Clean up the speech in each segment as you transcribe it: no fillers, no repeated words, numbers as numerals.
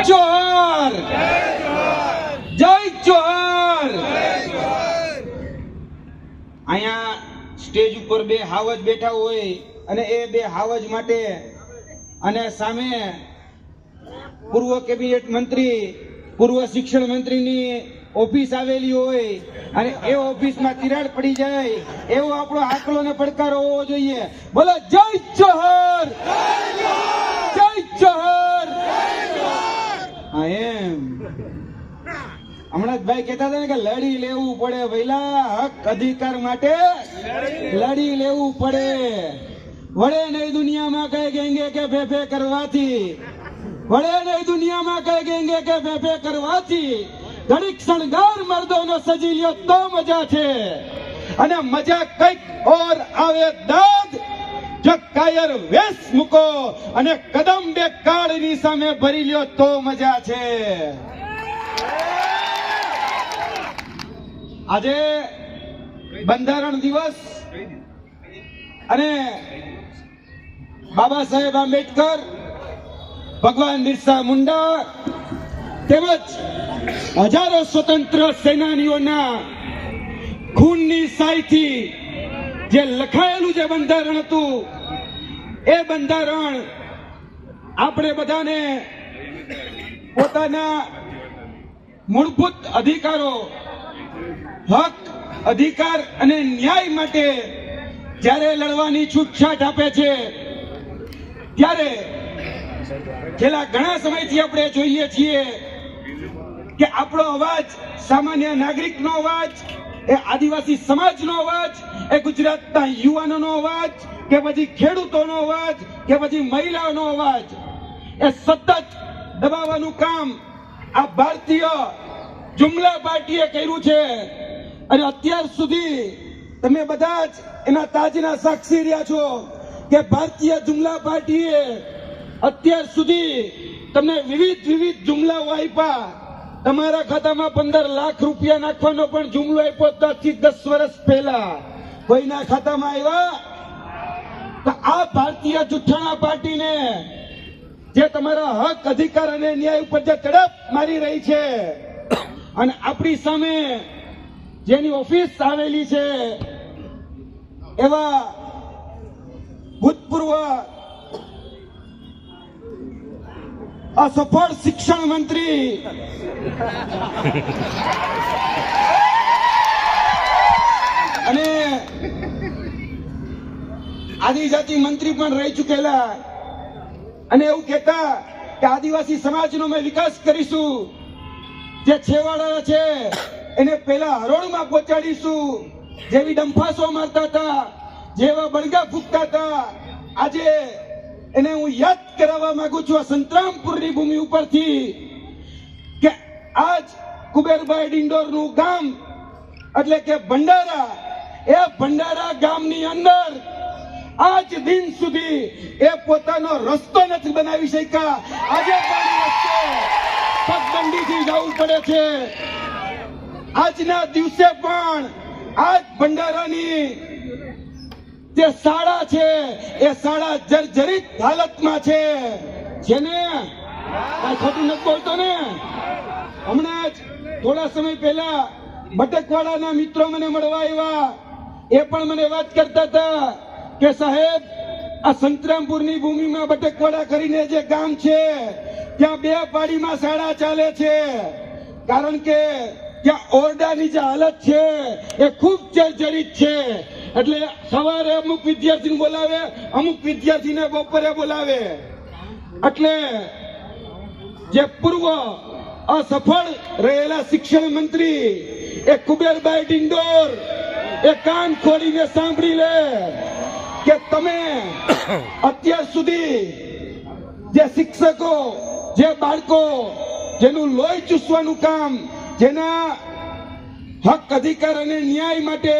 જોહર, જય જોહર. અહીંયા સ્ટેજ ઉપર બે હાવજ બેઠા હોય અને એ બે હાવજ માટે અને સામે પૂર્વ કેબિનેટ મંત્રી, પૂર્વ શિક્ષણ મંત્રીની ઓફિસ આવેલી હોય અને એ ઓફિસમાં તિરાડ પડી જાય એવો આપણો આકલો ને પડકારો હોવો જોઈએ. બોલો જય જોહર, જય જોહર. હા એમ હમણાં જ ભાઈ કહેતા હતા ને કે લડી લેવું પડે ભઈલા, હક અધિકાર માટે લડી લેવું પડે. વળે નહીં દુનિયામાં કઈ ગેંગે કે ફેફે કરવાથી, વળે નહીં દુનિયામાં કઈ ગેંગે કે ફેફે કરવાથી ઘડીક શણગાર મર્દોનો સજી લ્યો તો મજા છે. અને મજા કઈક ઓર આવે દાદ જો કાયર વેશ મૂકો અને કદમ બે કાળની સામે ભરી લ્યો તો મજા છે. આજે બંધારણ દિવસ અને બાબા સાહેબ આંબેડકર, ભગવાન બિરસા મુંડા તેમજ હજારો સ્વતંત્ર સેનાનીઓના ખૂનની સાયથી જે લખાયેલું જે બંધારણ હતું એ બંધારણ આપણે બધાને પોતાના મૂળભૂત અધિકારો, હક, અધિકાર અને ન્યાય માટે જ્યારે લડવાની છૂટછાટ આપે છે ત્યારે છેલ્લા ઘણા સમયથી આપણે જોઈએ છીએ કે આપણો અવાજ, સામાન્ય નાગરિકનો અવાજ, એ આદિવાસી સમાજનો અવાજ, એ ગુજરાતના યુવાનોનો અવાજ, કે પછી ખેડૂતોનો અવાજ, કે પછી મહિલાઓનો અવાજ, એ સતત દબાવવાનું કામ આ ભારતીય જુમલા પાર્ટીએ કર્યું છે. અને અત્યાર સુધી તમે બધા જ એના તાજના સાક્ષી રહ્યા છો કે ભારતીય જુમલા પાર્ટીએ અત્યાર સુધી તમને વિવિધ જુમલાઓ આપ્યા. તમારા ખાતામાં 15 લાખ રૂપિયા નાખવાનો પણ જુમલો આપ્યો 10 થી 10 વર્ષ પહેલા. કોઈના ખાતામાં આવ્યા? તો આ ભારતીય જુઠ્ઠાણા પાર્ટીને જે તમારા હક, અધિકાર અને ન્યાય ઉપર જે તડપ મારી રહી છે અને આપણી સામે જેની ઓફિસ આવેલી છે એવા ભૂતપૂર્વ અસફળ શિક્ષણ મંત્રી અને આદિજાતિ મંત્રી પણ રહી ચૂકેલા અને એવું કહેતા કે આદિવાસી સમાજનો અમે વિકાસ કરીશું, જે છેવાડા છે એને પહેલા હરોળમાં પહોંચાડીશું. જેવી ડંફાસો મારતા હતા, જેવા બળગા ફૂંકતા હતા, આજે એને હું યાદ કરાવવા માંગુ છું આ સંતરામપુરની ભૂમિ ઉપરથી કે આજ કુબેરભાઈ ડિંડોરનું ગામ એટલે કે ભંડારા, એ ભંડારા ગામની અંદર આજ દિન સુધી એ પોતાનો રસ્તો નથી બનાવી શક્યા. આજે પાણી રસ્તો પગદંડીથી જવું પડે છે. આજના દિવસે પણ આજ ભંડારાની જે શાળા છે એ શાળા જર્જરિત હાલતમાં છે. જેને કઈ ખોટું નથી બોલતો ને. હમણાં જ થોડા સમય પહેલા બટકવાડાના મિત્રો મને મળવા આવ્યા. એ પણ મને વાત કરતા હતા કે સાહેબ, આ સંતરામપુરની ભૂમિમાં બટકવાડા કરીને જે ગામ છે ત્યાં 2 પાડીમાં શાળા ચાલે છે. કારણ કે ત્યાં ઓરડાની જે હાલત છે એ ખૂબ જર્જરિત છે. એટલે સવારે અમુક વિદ્યાર્થીને બોલાવે, અમુક વિદ્યાર્થીને બપોરે બોલાવે. એટલે જે પૂર્વ અસફળ રહેલા શિક્ષણ મંત્રી એ કુબેરભાઈ ડિંડોર એ કાન ખોલીને સાંભળી લે કે તમે અત્યાર સુધી જે શિક્ષકો, જે બાળકો, જેનું લોહી ચૂસવાનું કામ, જેના હક, અધિકાર અને ન્યાય માટે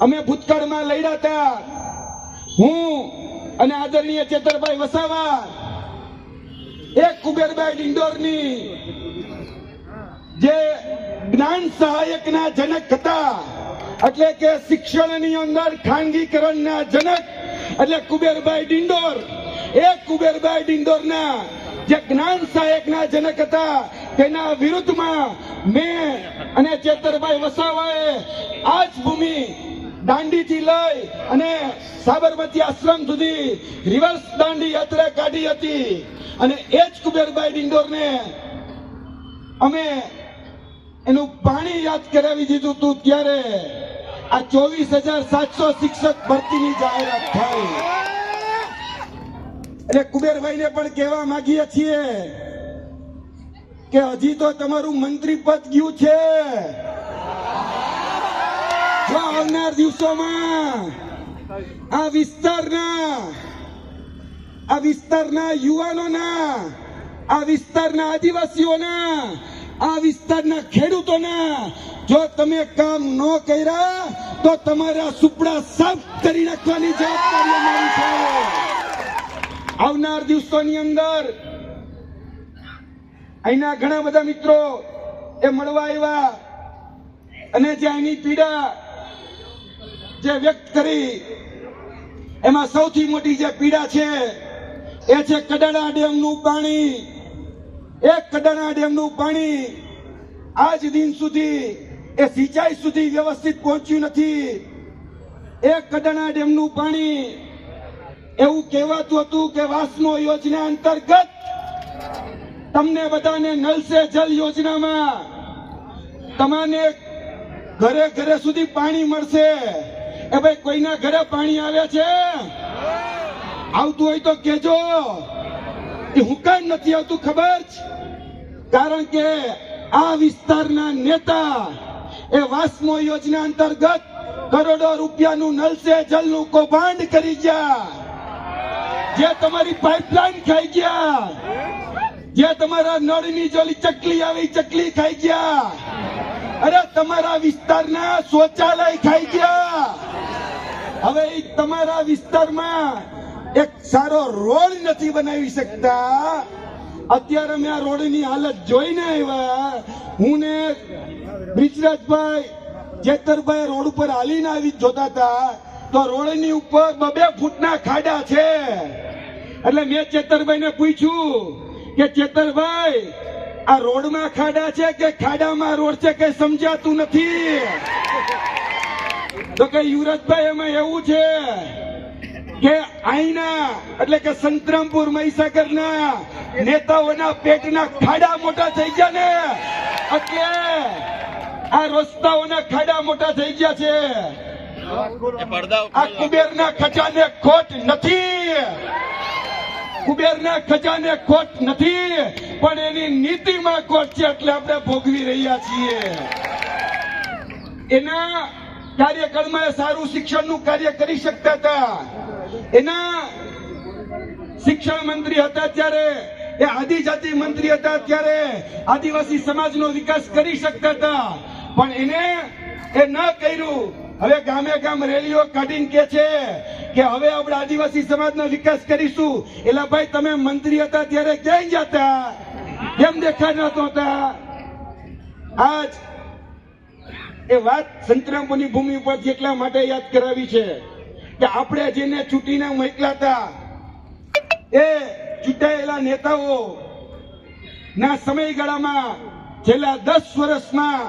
અમે ભૂતકાળમાં લડ્યા હતા, હું અને આદરણીય ચેતરભાઈ વસાવા એક કુબેરભાઈ ડિંડોરની જે જ્ઞાન સહાયકના જનક હતા, એટલે કે શિક્ષણની અંદર ખાનગીકરણના જનક એટલે કુબેરભાઈ ડિંડોર, એ કુબેરભાઈ ડિંડોરના જે જ્ઞાન સહાયકના જનક હતા તેના વિરુદ્ધમાં મેં અને ચેતરભાઈ વસાવાએ આ જ ભૂમિ દાંડીથી લઈ અને સાબરમતી આશ્રમ સુધી રિવર્સ દાંડી યાત્રા કાઢી હતી અને એ જ કુબેરભાઈ ડિંડોરને અમે એનું પાણી યાદ કરાવી દીધું હતું ત્યારે આ 24,700 શિક્ષક ભરતીની જાહેરાત થઈ. એટલે કુબેરભાઈને પણ કહેવા માંગીએ છીએ કે હજી તો તમારું મંત્રી પદ ગયું છે. જો આવનાર દિવસોમાં આ વિસ્તારના યુવાનોના, આ વિસ્તારના આદિવાસીઓના, આ વિસ્તારના ખેડૂતોના જો તમે કામ ન કર્યા તો તમારા સુપડા સાફ કરી નાખવાની જવાબદારી અમારી છે. આવનાર દિવસોની અંદર અહીંના ઘણા બધા મિત્રો એ મળવા આવ્યા અને જે અહીંની પીડા જે વ્યક્ત કરી એમાં સૌથી મોટી જે પીડા છે એ છે કડાણા ડેમનું પાણી. એક કડાણા ડેમનું પાણી આજ દિન સુધી એ સિંચાઈ સુધી વ્યવસ્થિત પહોંચ્યું નથી. એક કડાણા ડેમનું પાણી એવું કહેવાતું હતું કે વાસ્મો યોજના અંતર્ગત તમને બધાને નલ સે જલ યોજનામાં તમને ઘરે ઘરે સુધી પાણી મળશે. એ ભાઈ કોઈના ઘરે પાણી આવે છે? આવતું હોય તો કેજો. એ હું કામ નથી આવતું ખબર છે? કારણ કે આ વિસ્તારના નેતા એ વાસ્મો યોજના અંતર્ગત કરોડો રૂપિયાનું નલ સે જલનું કૌભાંડ કરી ગયા, જે તમારી પાઇપલાઇન ખાઈ ગયા, જે તમારા નળની જોલી ચકલી આવી ચકલી ખાઈ ગયા, અરે તમારા વિસ્તારના શૌચાલય ખાઈ ગયા. હવે તમારા વિસ્તારમાં એક સારો રોડ નથી બનાવી શકતા. અત્યારે મેં આ રોડની હાલત જોઈને આવ્યા. હું ને બ્રિજરાજભાઈ જેતરભાઈ રોડ ઉપર હાલીને આવી જોતા હતા તો રોડની ઉપર 2 ફૂટના ખાડા છે. એટલે મેં ચેતરભાઈને પૂછ્યું કે ચેતરભાઈ આ રોડમાં ખાડા છે કે ખાડામાં રોડ છે કઈ સમજાતું નથી. તો કે યુવરાજભાઈ એમાં એવું છે કે અહીંના એટલે કે સંતરામપુર મહીસાગરના નેતાઓના પેટના ખાડા મોટા થઈ ગયા ને એટલે આ રસ્તાઓના ખાડા મોટા થઈ ગયા છે. આ કુબેરના ખજાને ખોટ નથી, કુબેરના ખજાને ખોટ નથી, પણ એની નીતિમાં ખોટ છે એટલે આપણે ભોગવી રહ્યા છીએ. એના કાર્યકાળમાં સારું શિક્ષણનું કાર્ય કરી શકતા હતા. એના શિક્ષણ મંત્રી હતા ત્યારે, એ આદિજાતિ મંત્રી હતા ત્યારે આદિવાસી સમાજનો વિકાસ કરી શકતા હતા, પણ એને એ ન કર્યું. હવે ગામે ગામ રેલીઓ કાઢીને કે છે કે હવે આપણે આદિવાસી સમાજનો વિકાસ કરીશું. એલા ભાઈ તમે મંત્રી હતા ત્યારે ક્યાંય જતા? કેમ દેખાતા હતા? આજ એ વાત સંતરામપુરની ભૂમિ ઉપર એટલા માટે યાદ કરાવી છે કે આપણે જેને ચૂંટીને મોકલ્યા હતા એ ચૂંટાયેલા નેતાઓ ના સમયગાળામાં છેલ્લા 10 વર્ષમાં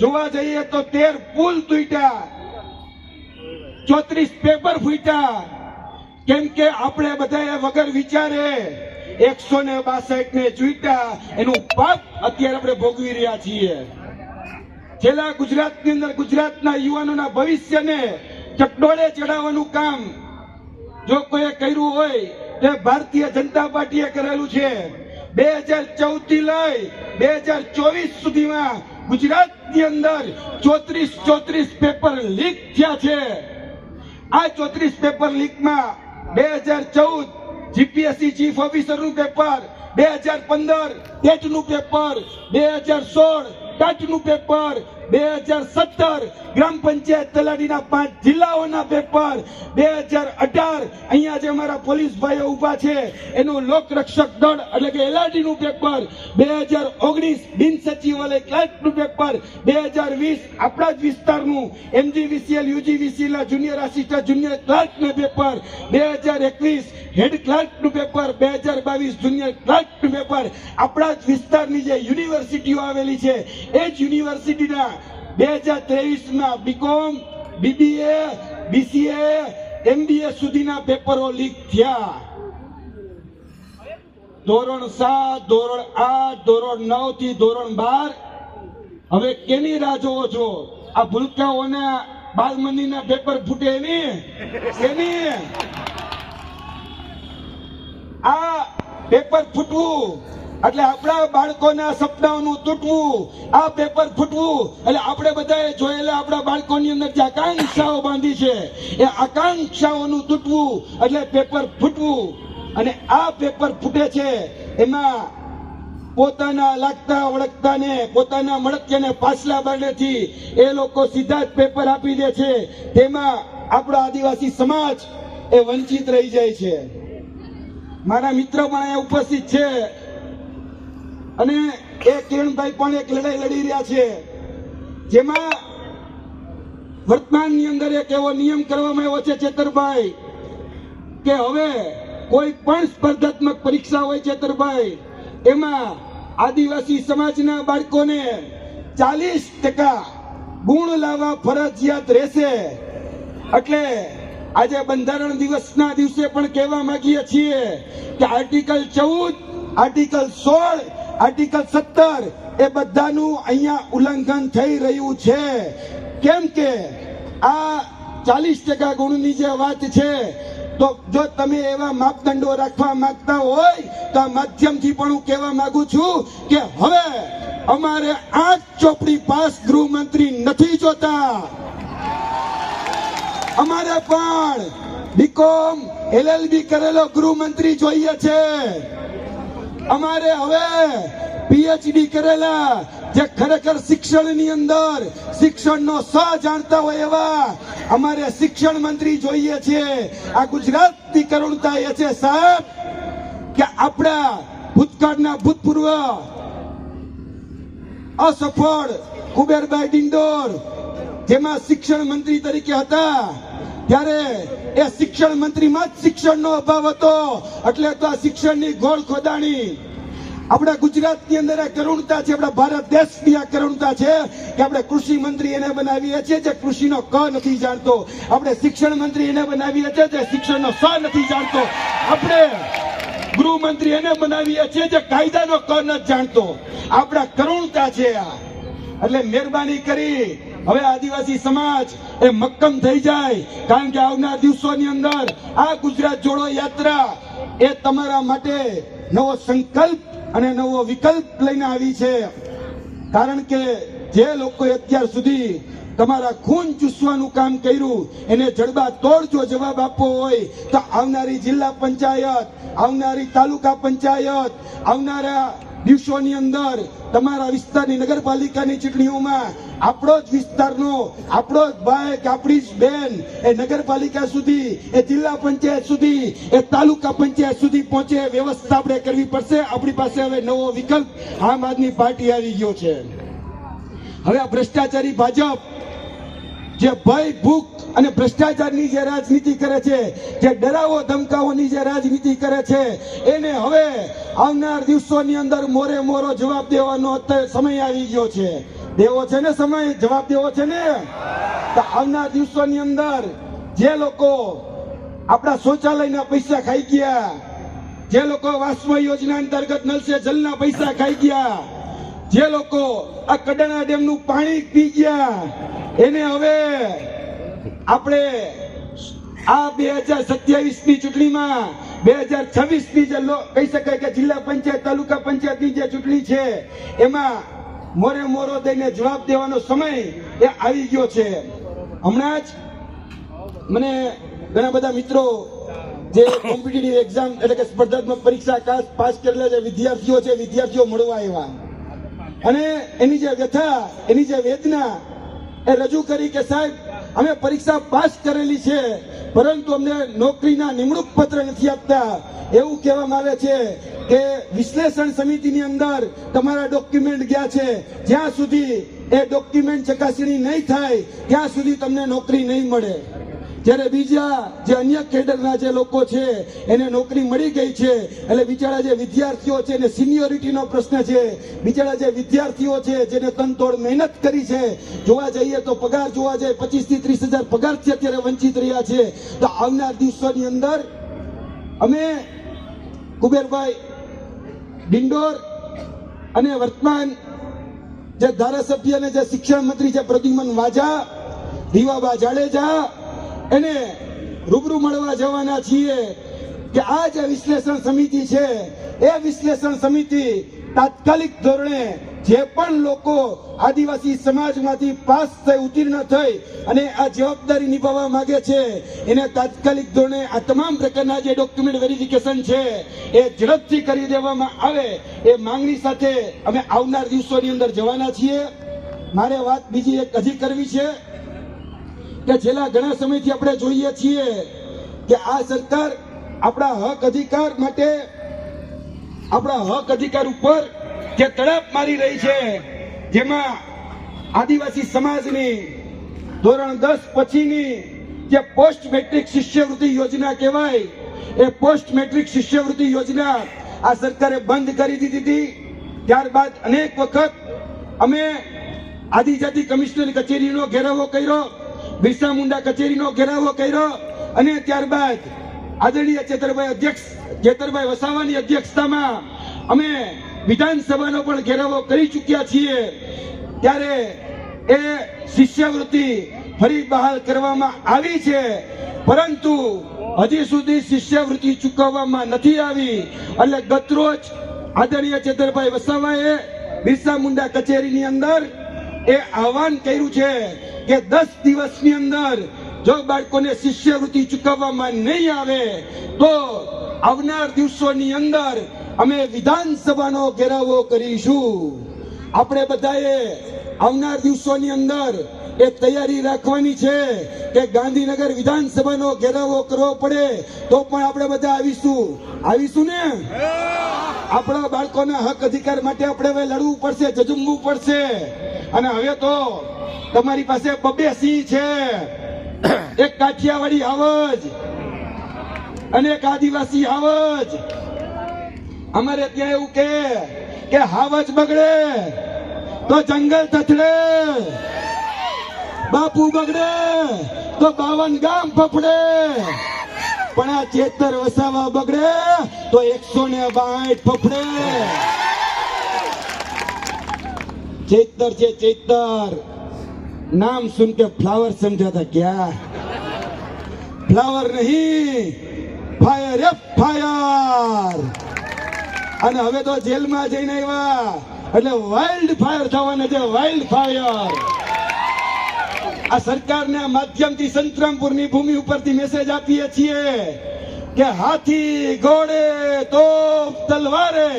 જોવા જઈએ તો 13 પુલ તૂટ્યા, 34 પેપર ફૂટ્યા. કેમ કે આપણે બધાએ વગર વિચારે 162 ને ચૂંટ્યા. એનું પાપ અત્યારે આપણે ભોગવી રહ્યા છીએ. છેલ્લા ગુજરાતની અંદર ગુજરાતના યુવાનોના ભવિષ્યને ચકડોળે ચડાવવાનું કામ જો કોઈએ કર્યું હોય તો ભારતીય જનતા પાર્ટીએ કરેલું છે. 2014 થી લઈ 2024 સુધીમાં ગુજરાતની અંદર 34 પેપર લીક થયા છે. આ 34 પેપર લીકમાં 2014 જીપીએસસી ચીફ ઓફિસરનું પેપર, 2015 ટેટનું પેપર, 2016 ટાટનું પેપર, 2017 ગ્રામ પંચાયત તલાટીના 5 જિલ્લાઓના પેપર, 2018 અહીંયા જે અમારા પોલીસ ભાઈઓ ઉભા છે એનું લોકરક્ષક દળ એટલે કે LRD નું પેપર, 2019 બિન સચિવાલય ક્લાર્કનું પેપર, 2020 આપણા જ વિસ્તારનું MGVCL UGVCL junior assistant junior ક્લાર્કનું પેપર, 2021 હેડ ક્લાર્કનું પેપર, 2022 જુનિયર ક્લાર્કનું પેપર. આપણા જ વિસ્તારની જે યુનિવર્સિટીઓ આવેલી છે એ જ યુનિવર્સિટીના 2023માં BCom, BBA, BCA, MBA સુધીના પેપરો લીક થયા. ધોરણ 7, ધોરણ 8, ધોરણ 9 થી ધોરણ 12 હવે કેની રાહ જોવો છો? આ ભૂલકાઓના બાલ મંદિરના પેપર ફૂટે એની આ પેપર ફૂટવું એટલે આપણા બાળકોના સપનાઓનું તૂટવું, આ પેપર ફૂટવું એટલે આપણે બધાએ જોયેલા આપણા બાળકોની અંદર જે આકાંક્ષાઓ બાંધી છે એ આકાંક્ષાઓનું તૂટવું એટલે પેપર ફૂટવું. અને આ પેપર ફૂટે છે એમાં પોતાના લાગતા વળગતાને પોતાના મળતિયાને પાછલા બારણેથી એ લોકો સીધા જ પેપર આપી દે છે. તેમાં આપણો આદિવાસી સમાજ એ વંચિત રહી જાય છે. મારા મિત્ર પણ અહીંયા ઉપસ્થિત છે અને એ કિરણભાઈ પણ એક લડાઈ લડી રહ્યા છે જેમાં વર્તમાનની અંદર એક એવો નિયમ કરવામાં આવ્યો છે ચેતરભાઈ કે હવે કોઈ પણ સ્પર્ધાત્મક પરીક્ષા હોય ચેતરભાઈ એમાં આદિવાસી સમાજના બાળકોને 40% ગુણ લાવવા ફરજિયાત રહેશે. એટલે આજે બંધારણ દિવસના દિવસે પણ કહેવા માંગીએ છીએ કે આર્ટિકલ 14, આર્ટિકલ 16, આર્ટિકલ 17 એ બધાનું અહીંયા ઉલ્લંઘન થઈ રહ્યું છે. કેમ કે આ 40% ગુણની જે વાત છે તો જો તમે એવા માપદંડો રાખવા માંગતા હોય તો આ માધ્યમથી પણ હું કહેવા માંગુ છું કે હવે અમારે 8 ચોપડી પાસ ગૃહમંત્રી નથી જોતા. અમારે પણ BCom LLB કરેલો ગૃહમંત્રી જોઈએ છે. અમારે હવે PhD કરેલા જે ખરેખર શિક્ષણની અંદર શિક્ષણનો સ જાણતા હોય એવા અમારે શિક્ષણ મંત્રી જોઈએ છે. આ ગુજરાતની કરુણતા એ છે સાહેબ કે આપણા ભૂતકાળના ભૂતપૂર્વ અસફળ કુબેરભાઈ ડિંડોર જેમાં શિક્ષણ મંત્રી તરીકે હતા ત્યારે એ શિક્ષણ મંત્રીમાં જ શિક્ષણનો અભાવ હતો એટલે તો આ શિક્ષણની ગોળ ખોદાણી. આપણા ગુજરાતની અંદર આ કરુણતા છે, આપણા ભારત દેશની આ કરુણતા છે કે આપણે કૃષિ મંત્રી એને બનાવીએ છીએ જે કૃષિનો ક નથી જાણતો, આપણે શિક્ષણ મંત્રી એને બનાવીએ છીએ જે શિક્ષણનો સ નથી જાણતો, આપણે ગૃહમંત્રી એને બનાવીએ છીએ જે કાયદાનો ક નથી જાણતો. આપણા કરુણતા છે આ. એટલે મહેરબાની કરી હવે આદિવાસી સમાજ એ મક્કમ થઈ જાય કારણ કે આવનાર દિવસોની અંદર આ ગુજરાત જોડો યાત્રા એ તમારા માટે નવો સંકલ્પ અને નવો વિકલ્પ લઈને આવી છે. કારણ કે જે લોકોએ અત્યાર સુધી તમારા ખૂન ચૂસવાનું કામ કર્યું એને જડબા તોડ જો જવાબ આપવો હોય તો આવનારી જિલ્લા પંચાયત, આવનારી તાલુકા પંચાયત, આવનારા દિવસોની અંદર તમારા વિસ્તારની નગરપાલિકાની ચૂંટણીઓમાં આપણો જ વિસ્તારનો આપણો જ ભાઈ કે આપણી જ બેન એ નગરપાલિકા સુધી, એ જિલ્લા પંચાયત સુધી, એ તાલુકા પંચાયત સુધી પહોંચે વ્યવસ્થા આપણે કરવી પડશે. આપણી પાસે હવે નવો વિકલ્પ આમ આદમી પાર્ટી આવી ગયો છે. હવે આ ભ્રષ્ટાચારી ભાજપ જે ભય ભૂખ અને ભ્રષ્ટાચારની જે રાજનીતિ કરે છે, જે ડરાવો ધમકાઓની જે રાજનીતિ કરે છે એને હવે આવનાર દિવસોની અંદર મોરે મોરો જવાબ દેવાનો સમય આવી ગયો છે. દેવો છે ને સમય, જવાબ દેવો છે ને. તો આવનાર દિવસોની અંદર જે લોકો આપણા શૌચાલયના પૈસા ખાઈ ગયા, જે લોકો વાસ્મો યોજના અંતર્ગત નલ સે જલના પૈસા ખાઈ ગયા, જે લોકો આ કડાણા ડેમનું પાણી પી ગયા એને હવે આપણે આ 2027ની ચૂંટણીમાં 2026ની જે કહી શકાય કે જિલ્લા પંચાયત તાલુકા પંચાયતની જે ચૂંટણી છે એમાં મોરે મોરો દઈને જવાબ દેવાનો સમય એ આવી ગયો છે. હમણાં જ મને ઘણા બધા મિત્રો જે કોમ્પિટિટિવ એક્ઝામ એટલે કે સ્પર્ધાત્મક પરીક્ષા પાસ કરેલા જે વિદ્યાર્થીઓ છે વિદ્યાર્થીઓ મળવા આવ્યા અને એની જે વ્યથા, એની જે વેદના એ રજૂ કરી કે સાહેબ અમે પરીક્ષા પાસ કરેલી છે પરંતુ અમને નોકરીના નિમણૂક પત્ર નથી આપતા. એવું કહેવામાં આવે છે કે વિશ્લેષણ સમિતિની અંદર તમારા ડોક્યુમેન્ટ ગયા છે, જ્યાં સુધી એ ડોક્યુમેન્ટ ચકાસણી નહીં થાય ત્યાં સુધી તમને નોકરી નહીં મળે. જ્યારે બીજા જે અન્ય કેડરના જે લોકો છે એને નોકરી મળી ગઈ છે, એટલે બિચારા જે વિદ્યાર્થીઓ છે એને સિનિયોરિટીનો પ્રશ્ન છે. બિચારા જે વિદ્યાર્થીઓ છે જેને તનતોડ મહેનત કરી છે, જોવા જઈએ તો પગાર જોવા જાય 25 થી 30 હજાર પગારથી અત્યારે વંચિત રહ્યા છે. તો આવનાર દિવસોની અંદર અમે કુબેરભાઈ ડિંડોર અને વર્તમાન જે ધારાસભ્ય અને જે શિક્ષણ મંત્રી છે પ્રદ્યુમન વાજા, રીવાબા જાડેજા એને રૂબરૂ મળવા જવાના છીએ કે આ જે વિશ્લેષણ સમિતિ છે એ વિશ્લેષણ સમિતિ તાત્કાલિક ધોરણે જે પણ લોકો આદિવાસી સમાજમાંથી પાસ થઈ ઉત્તીર્ણ થઈ અને આ જવાબદારી નિભાવવા માંગે છે એને તાત્કાલિક ધોરણે આ તમામ પ્રકારના જે ડોક્યુમેન્ટ વેરિફિકેશન છે એ ઝડપથી કરી દેવામાં આવે એ માંગણી સાથે અમે આવનાર દિવસોની અંદર જવાના છીએ. મારે વાત બીજી એક હજી કરવી છે કે છેલ્લા ઘણા સમયથી આપણે જોઈએ છીએ કે આ સરકાર આપણા હક અધિકાર માટે, આપણા હક અધિકાર ઉપર જે તડપ મારી રહી છે, જેમાં આદિવાસી સમાજની ધોરણ 10 પછીની જે પોસ્ટ મેટ્રિક શિષ્યવૃત્તિ યોજના કહેવાય એ પોસ્ટ મેટ્રિક શિષ્યવૃત્તિ યોજના આ સરકારે બંધ કરી દીધી હતી. ત્યારબાદ અનેક વખત અમે આદિજાતિ કમિશનર કચેરીનો ઘેરાવો કર્યો, બિરસા મુંડા કચેરીનો ઘેરાવો કર્યો અને ત્યારબાદ આદરણીય ચેતરભાઈ વસાવાની અધ્યક્ષતામાં અમે વિધાનસભાનો પણ ઘેરાવો કરી ચૂક્યા છીએ. ત્યારે એ શિષ્યવૃત્તિ ફરી બહાલ કરવામાં આવી છે, પરંતુ હજી સુધી શિષ્યવૃત્તિ ચૂકવવામાં નથી આવી. એટલે ગતરોજ આદરણીય ચેતરભાઈ વસાવાએ બિરસા મુંડા કચેરીની અંદર એ આહવાન કર્યું છે કે 10 દિવસની અંદર જો બાળકોને શિષ્યવૃત્તિ ચૂકવવામાં નહીં આવે તો આવનાર દિવસોની અંદર અમે વિધાનસભાનો ઘેરાવો કરીશું. આપણે બધાએ આવનાર દિવસોની અંદર એ તૈયારી રાખવાની છે કે ગાંધીનગર વિધાનસભાનો ઘેરાવો કરવો પડે તો પણ આપણે બધા આવીશું ને. આપણા બાળકોના હક અધિકાર માટે આપણે હવે લડવું પડશે, ઝઝુમવું પડશે. અને હવે તો તમારી પાસે 2 સિંહ છે, એક કાઠિયાવાડી હાવજ અને એક આદિવાસી હાવજ. અમારે ત્યાં એવું કે હાવજ બગડે તો જંગલ તથડે, બાપુ બગડે તો 52 ગામ ફફડે, પણ આ ચેતર વસાવા બગડે તો 162 ફફડે. चेतर से चेतर नाम सुन के फ्लावर समझा था क्या? फ्लावर नहीं, फायर फायर. અને હવે તો જેલમાં જઈને આવ્યા એટલે વાઇલ્ડ ફાયર થવાના છે, વાઇલ્ડ ફાયર. આ સરકારના માધ્યમથી સંતરામપુરની ભૂમિ ઉપરથી મેસેજ આપીએ છીએ કે હાથી ઘોડે તોપ તલવારે,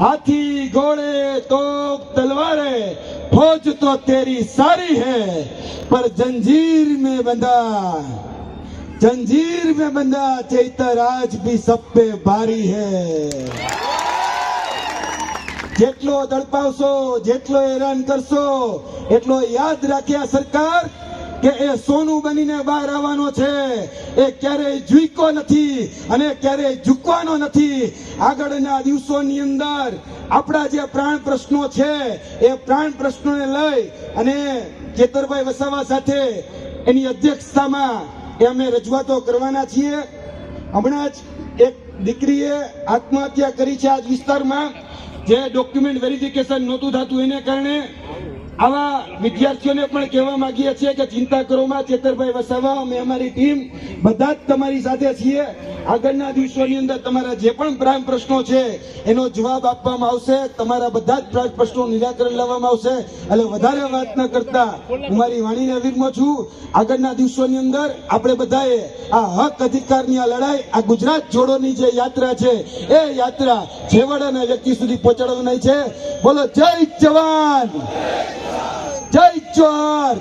हाथी घोड़े तोप तलवारे, फौज तो तेरी सारी है पर जंजीर में बंधा चैतर आज भी सब पे भारी है. જેટલો તડપાવશો, જેટલો હેરાન કરશો, એટલો યાદ રાખ્યા સરકાર કે એ સોનું બનીને બહાર આવવાનો છે. એ ક્યારેય ઝૂક્યો નથી અને ક્યારેય ઝૂકવાનો નથી. આગળના દિવસોની અંદર આપણા જે પ્રાણ પ્રશ્નો છે એ પ્રાણ પ્રશ્નોને લઈ અને ચેતરભાઈ વસાવા સાથે એની અધ્યક્ષતામાં એ અમે રજૂઆતો કરવાના છીએ. હમણાં જ એક દીકરીએ આત્મહત્યા કરી છે આ વિસ્તારમાં, જે ડોક્યુમેન્ટ વેરિફિકેશન નહોતું થતું એને કારણે. આવા વિદ્યાર્થીઓને પણ કહેવા માંગીએ છીએ કે ચિંતા કરો માં, ચેતરભાઈ વસાવા, અમે અમારી ટીમ બધા જ તમારી સાથે છીએ. આગળના દિવસોની અંદર તમારા જે પણ પ્રાઇમ પ્રશ્નો છે એનો જવાબ આપવામાં આવશે. તમારા બધા જ પ્રાઇમ પ્રશ્નો નિરાકરણ લાવવામાં આવશે. એટલે વધારે વાત ન કરતા હું મારી વાણીને વિરમું છું. આગળના દિવસોની અંદર આપણે બધાએ આ હક અધિકારની આ લડાઈ, આ ગુજરાત જોડોની જે યાત્રા છે એ યાત્રા છેવાડાના વ્યક્તિ સુધી પહોંચાડવાની છે. બોલો જય જવાન, જય જોહાર.